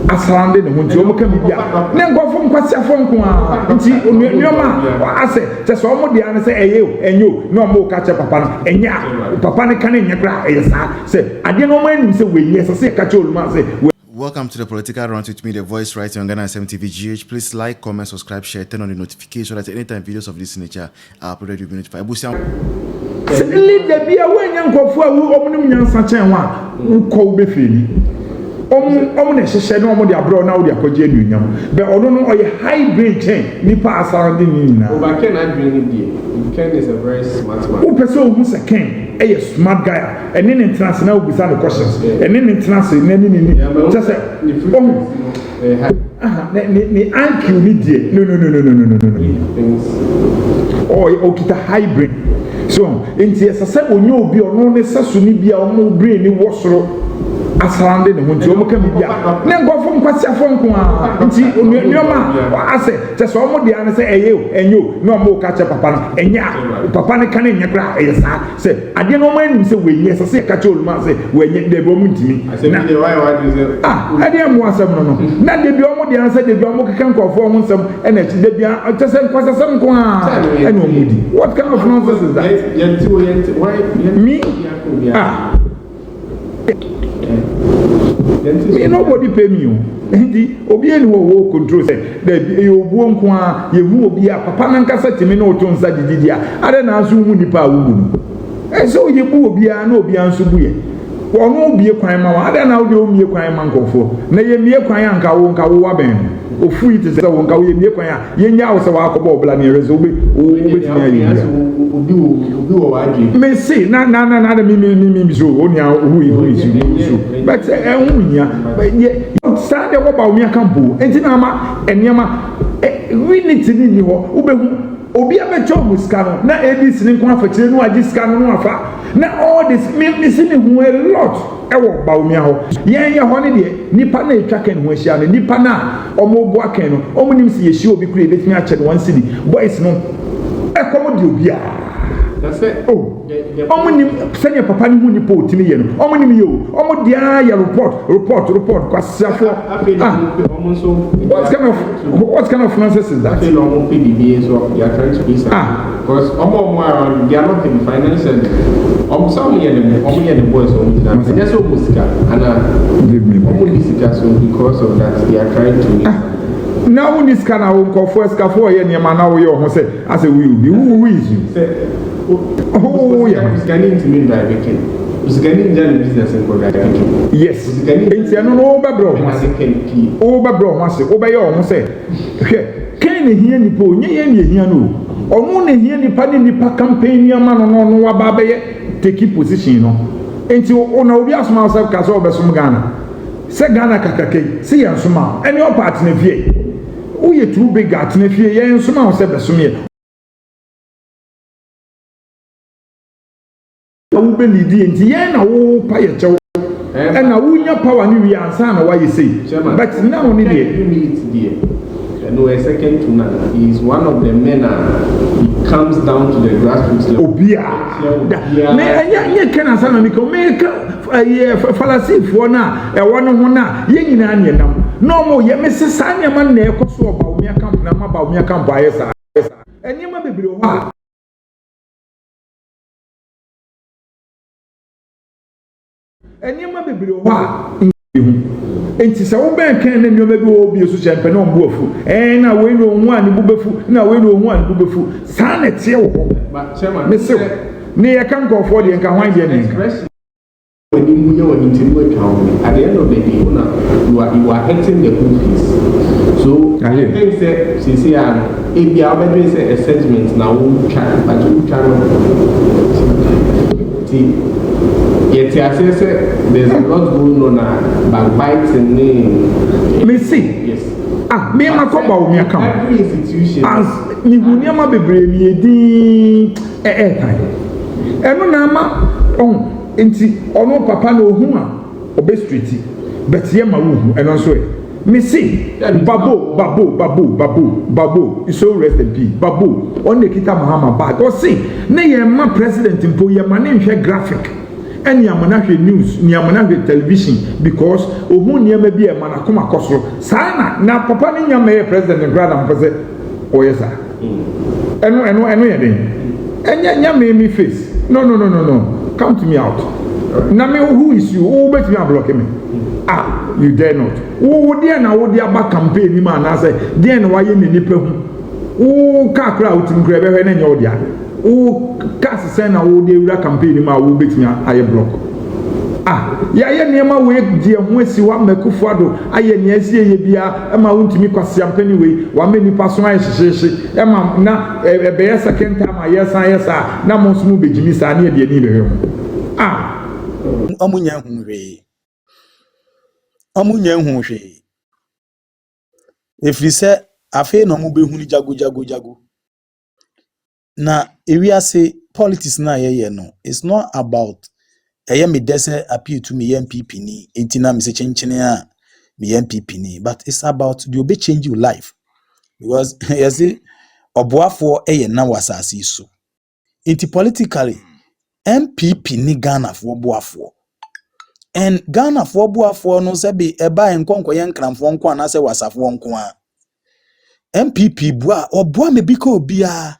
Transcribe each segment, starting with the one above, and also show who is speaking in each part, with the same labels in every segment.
Speaker 1: asande ne ho nti omo ka bibia na ngofo Nkwasiafuɔ nko a nti onyoma ase te so omo dia ne se enyo na omo ka che papa no enya papa ne ka ne nya kra eyesa se ade no omo anim se wenye se ka che oluma se.
Speaker 2: Welcome to the Political Round with me, the voice writer on Ghana SMTV. Please like, comment, subscribe, share, turn on the notification so that anytime videos of this nature are uploaded, you'll be notified.
Speaker 1: Lead the beer when young Kofu, opening young Sanchan, who call Befini. Share no more abroad now, they are Union. But I don't know a hybrid chain, Nipa surrounding now.
Speaker 3: But Ken, I bring him here. Ken is a very smart man.
Speaker 1: Who person who's a Ken? A smart guy, and then international without the questions, and then international, just say, no. Oh, it's a hybrid. So, in the SSA, when you be on necessary, be a more brain in Wasser. Asande ne hunti omo ka bibia na ngofo Nkwasiafuɔ nko a nti onyoma ase te so omo dia ne se enyo na omo ka che papa no enya papa ne ka ne nya kra eyesa se ade no omo anim se wenye se ka che oluma se wenye de bi omo ntimi na ade am wasam no na de bi omo dia se de bi omo keka nkofo ho nsam na chi de bia te se Nkwasiafuɔ nko a ene omo di what kind of nonsense is that me nobody pay me. Ndi obi eni wo control say there you obuo nko a yehu obi a papa nankasa timi na otonsa dididi a ade na azu hu nipa awugu so yebu obi a na obi anso buye ono obi kwan ma wa ade na wo de omie kwan ma nkofo na ye mie kwan anka wo waben ofu ite se wo nka wo ye mie kwan a ye nya wo se wa akọba obla na rezo obi timi ayi
Speaker 3: obi wo waji
Speaker 1: me see na me so oni a who is so but nya stand the ba omi akambo enti na ma eniama we need to ni ho ubehu obi abecho muska no na abc ni nko afakire no agi ska no afa na all this me see me hu a lot ewo ba omi aho ye ho ne de nipa na etwa kan ho ahia ne nipa na omo bo akan no omo nim se ye hia obi kure betimi a che 1 cedi boys no ekomo de obi a
Speaker 3: that's it.
Speaker 1: Oh, omo send your papa ni hu ni po timi ye no omo ni yo omo dia ya report Nkwasiafuɔ what kind of nonsense is that?
Speaker 3: I feel omo PDB so you are trying to be because omo around they are not in financial some here the boys omo just so musica and omo musica so because of that they are trying to
Speaker 1: now this kind of Nkwasiafuɔ ye niam na wo ye ho say as a who is you oh yeah
Speaker 3: scanning to me by weekend scanning journal business in Korea
Speaker 1: yes enti eno no obabro ho ase obeye o ho say hwe kan ne hia nipa onye ye ne hia no omo ne hia nipa ne nipa campaign ama no waba beye take position no enti ona obi asoma asab ka so obesom Ghana se Ghana kakake se ye nsoma any part na fie wo ye too big at na fie ye nsoma o se besom ye wo be lidi enti ye na wo pa ye chew and na wo nya power ni wi ansa na wa ye say but now ni dey
Speaker 3: no a second to none. He is one of the men he comes down to the grassroots level.
Speaker 1: Obia me anya kana sana mi ko me ka fallacy for na e wono ho na ye nyina ne nam no mo ye me sesa ne man na e ko so ba omi camp na ma ba omi camp aye sa eni ma bebre ho eniema bebre ho a enti se wo ben kan na nyoma bi wo bi so chempe na ombo afu na we no hu ani bubefu na we no hu ani bubefu sa na tie wo
Speaker 3: ba chairman
Speaker 1: me se ne ye kan go for de nka hwan de ne
Speaker 3: when you know what into account at the end of the day you are hitting the full fees so I think say CCR if you are better say assessment now we try but we try yet there's a lot going on backbiting
Speaker 1: me see
Speaker 3: yes
Speaker 1: me ma ko ba o mi account
Speaker 3: every institution
Speaker 1: as ni hunia ma bebre mi edin kan eno na ma enti ono papa na ohu a obe street but ye ma wo hu eno so me see babo so rest in peace babo on the kita Muhammad bag o see na ye ma president mpo ye ma ne nhwe graphic any amanahwe news ni amanahwe television because ohu niam bi e manakoma kosoro saa na papa ni nyama e president grada mpese oyesa eno ye den enya me face no come to me out na me who is you who bet me block me you dare not who there na wo there back campaign ni ma na say there na waye me nipa hu who ka kra utim kra be hwe na nya wo dia who ka se na wo there ura campaign ni ma wo bet me aye block ya niema we die ho asi wa makufo ado aye ne asi ye bia e ma wontimi kwasea mpani we wa me nipa so aye hyehye e ma na be ye second time aye san na mo so mu begimi sa na de ni be ho
Speaker 4: amunya hu hwe efiri se afi no mo behunu jago na ewiase politics na ye no it's not about me dese appeal to me MPP ni entina me se chenchene a me MPP ni but it's about the obe change your life because you see oboafo na wasasi so enti politically MPP ni Ghana for oboafo and Ghana for oboafo no se be eba enkonko ye nkramfo nko ana se wasafo nko a MPP bua oboa me bika obia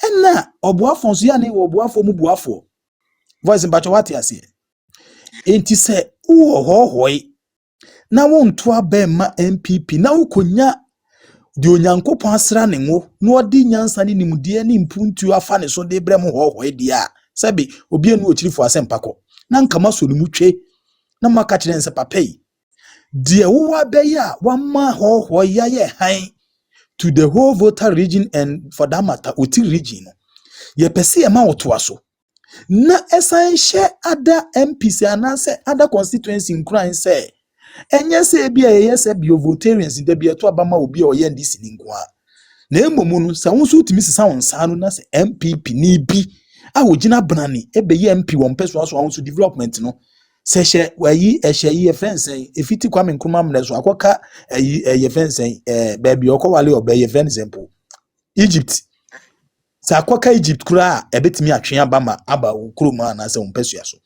Speaker 4: enna oboafo so ya na oboafo mu boafo voice mbacho wati ase enti se uwo hohoi na wonto abema MPP na ukonya di onyankopon asra ne ngo na odi nyansa ne nimdie ne mpuntu afa ne so de brem hohoi dia sabi obi enu ochirifo asempako na nkama so ne mutwe na maka kire nse papai die wo abeyi a wamma hohoi ya ye han to the whole voter region and for that matter oti region ye pese e ma woto aso na esanhye ada MPC anase ada constituency nkran se enye se bia ye se bio votarians de bia to abama obi o ye ndisi ni nkoa na emomu no sa wonso utimi sesa wonsa no na se MPP ni bi a wogina brani ebe ye MP won peso aso wonso development no se hye wayi ye fence efiti kwame nkruma mleso akoka ye fence baby okowale obe ye fence example Egypt sa kwaka Egypt kura ebetimi atwe abama aba ukroma na se wonpesu yaso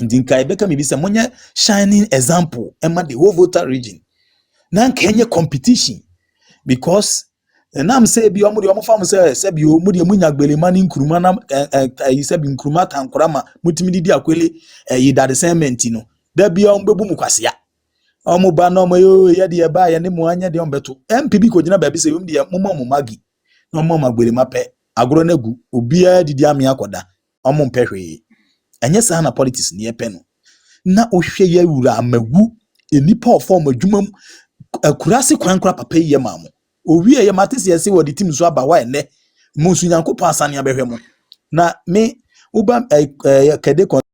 Speaker 4: ndinka ebeka mi bi se monye shining example ema the whole voter region na nkenye competition because nam say bi omudi omfam se bi omudi munyagbele mani nkruma na se bi nkruma tankora ma mutimi didi akwele yi dade cement no da bi ombebu mukwasea omuba no mo ye de ba ye ne mu anya de ombeto MPB ko gina ba bi se yom de mo magi no mo magbele mape agro nagu obia didi ame akoda omo mpehwe enye sa na politics ne epe no na ohwe ya wura amagu enipa ofom adwumam akurase kwankra papa ye maamo owie ye matese ye se wo di team so aba wa ene mo su nyankopon asane abehwe mo na me uba kede